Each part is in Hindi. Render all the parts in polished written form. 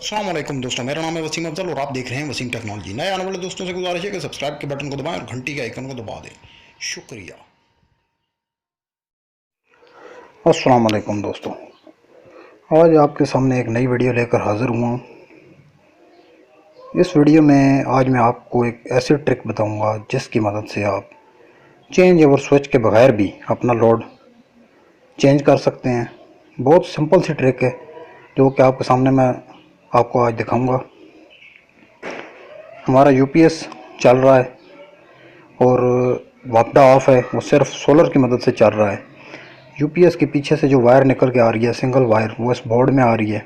अस्सलाम वालेकुम दोस्तों, मेरा नाम है वसीम अफजल और आप देख रहे हैं वसीम टेक्नोलॉजी। नए आने वाले दोस्तों से गुजारिश है कि सब्सक्राइब के बटन को दबाएं और घंटी के आइकन को दबा दें। शुक्रिया। अस्सलाम वालेकुम दोस्तों, आज आपके सामने एक नई वीडियो लेकर हाज़िर हुआ हूँ। इस वीडियो में आज मैं आपको एक ऐसी ट्रिक बताऊँगा जिसकी मदद से आप चेंज ओवर स्विच के बगैर भी अपना लोड चेंज कर सकते हैं। बहुत सिंपल सी ट्रिक है जो कि आपके सामने मैं आपको आज दिखाऊँगा। हमारा यूपीएस चल रहा है और वापडा ऑफ है, वो सिर्फ सोलर की मदद से चल रहा है। यूपीएस के पीछे से जो वायर निकल के आ रही है, सिंगल वायर, वो इस बोर्ड में आ रही है।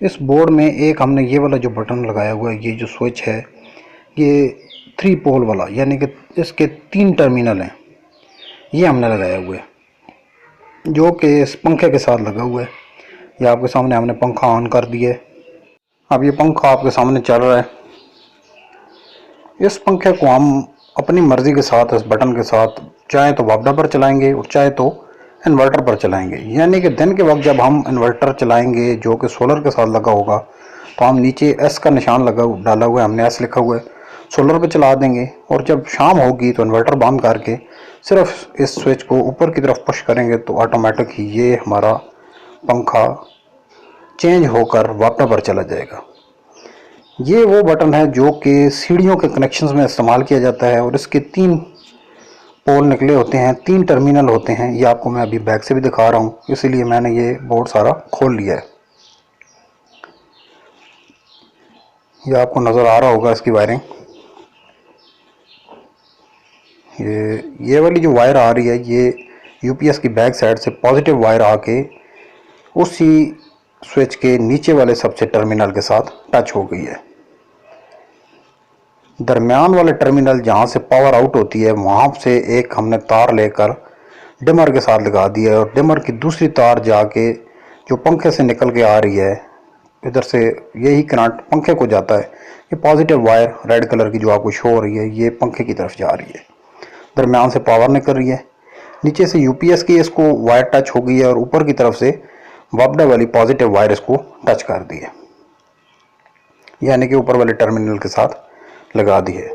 इस बोर्ड में एक हमने ये वाला जो बटन लगाया हुआ है, ये जो स्विच है, ये 3 पोल वाला, यानी कि इसके 3 टर्मिनल हैं, ये हमने लगाया हुआ है जो कि इस पंखे के साथ लगा हुआ है। ये आपके सामने हमने पंखा ऑन कर दिया है। अब ये पंखा आपके सामने चल रहा है। इस पंखे को हम अपनी मर्ज़ी के साथ इस बटन के साथ चाहे तो वापडा पर चलाएंगे और चाहे तो इन्वर्टर पर चलाएंगे। यानी कि दिन के वक्त जब हम इन्वर्टर चलाएंगे जो कि सोलर के साथ लगा होगा, तो हम नीचे एस का निशान डाला हुआ है, हमने एस लिखा हुआ है, सोलर पर चला देंगे। और जब शाम होगी तो इन्वर्टर बंद करके सिर्फ इस स्विच को ऊपर की तरफ पुश करेंगे तो ऑटोमेटिक ही ये हमारा पंखा चेंज होकर वापडा पर चला जाएगा। ये वो बटन है जो कि सीढ़ियों के कनेक्शंस में इस्तेमाल किया जाता है और इसके 3 पोल निकले होते हैं, 3 टर्मिनल होते हैं। ये आपको मैं अभी बैक से भी दिखा रहा हूँ, इसीलिए मैंने ये बोर्ड सारा खोल लिया है। ये आपको नज़र आ रहा होगा इसकी वायरिंग। ये वाली जो वायर आ रही है, ये यूपीएस की बैक साइड से पॉजिटिव वायर आके उसी स्विच के नीचे वाले सबसे टर्मिनल के साथ टच हो गई है। दरमियान वाले टर्मिनल जहाँ से पावर आउट होती है, वहाँ से एक हमने तार लेकर डिमर के साथ लगा दिया है और डिमर की दूसरी तार जाके जो पंखे से निकल के आ रही है, इधर से यही करंट पंखे को जाता है। ये पॉजिटिव वायर रेड कलर की जो आपको शो हो रही है, ये पंखे की तरफ जा रही है। दरमियान से पावर निकल रही है, नीचे से यूपीएस की इसको वायर टच हो गई है और ऊपर की तरफ से वापडा वाली पॉजिटिव वायर इसको टच कर दी है, यानी कि ऊपर वाले टर्मिनल के साथ लगा दी है।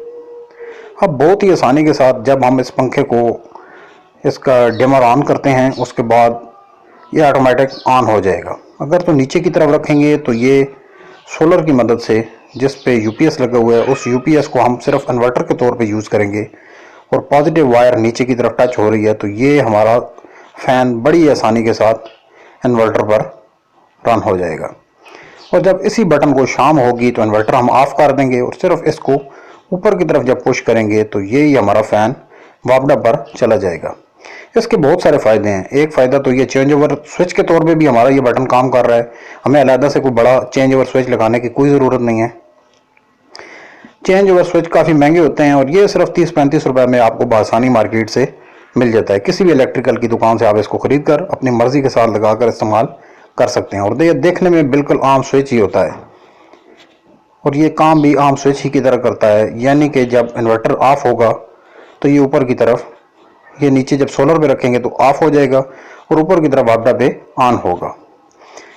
अब बहुत ही आसानी के साथ जब हम इस पंखे को इसका डिमर ऑन करते हैं, उसके बाद ये ऑटोमेटिक ऑन हो जाएगा। अगर तो नीचे की तरफ रखेंगे तो ये सोलर की मदद से जिस पे यूपीएस लगा हुआ है, उस यूपीएस को हम सिर्फ इन्वर्टर के तौर पे यूज़ करेंगे और पॉजिटिव वायर नीचे की तरफ टच हो रही है, तो ये हमारा फ़ैन बड़ी आसानी के साथ इन्वर्टर पर रन हो जाएगा। और जब इसी बटन को शाम होगी तो इन्वर्टर हम ऑफ़ कर देंगे और सिर्फ इसको ऊपर की तरफ जब पुश करेंगे तो ये ही हमारा फ़ैन वापडा पर चला जाएगा। इसके बहुत सारे फ़ायदे हैं। एक फ़ायदा तो ये चेंज ओवर स्विच के तौर पे भी हमारा ये बटन काम कर रहा है, हमें अलहदा से कोई बड़ा चेंज ओवर स्विच लगाने की कोई ज़रूरत नहीं है। चेंज ओवर स्विच काफ़ी महंगे होते हैं और ये सिर्फ 30-35 रुपये में आपको बआसानी मार्केट से मिल जाता है। किसी भी इलेक्ट्रिकल की दुकान से आप इसको ख़रीद कर अपनी मर्ज़ी के साथ लगा कर इस्तेमाल कर सकते हैं। और ये देखने में बिल्कुल आम स्विच ही होता है और ये काम भी आम स्विच ही की तरह करता है। यानी कि जब इन्वर्टर ऑफ होगा तो ये ऊपर की तरफ, ये नीचे जब सोलर पे रखेंगे तो ऑफ हो जाएगा और ऊपर की तरफ वापडा पे ऑन होगा,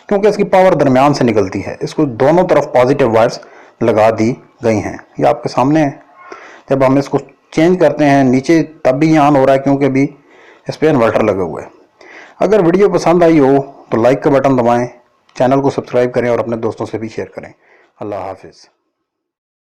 क्योंकि इसकी पावर दरमियान से निकलती है। इसको दोनों तरफ पॉजिटिव वायर्स लगा दी गई हैं, ये आपके सामने है। जब हम इसको चेंज करते हैं नीचे तब भी ये ऑन हो रहा है, क्योंकि अभी इस पर इन्वर्टर लगा हुआ है। अगर वीडियो पसंद आई हो तो लाइक का बटन दबाएं, चैनल को सब्सक्राइब करें और अपने दोस्तों से भी शेयर करें। अल्लाह हाफिज़।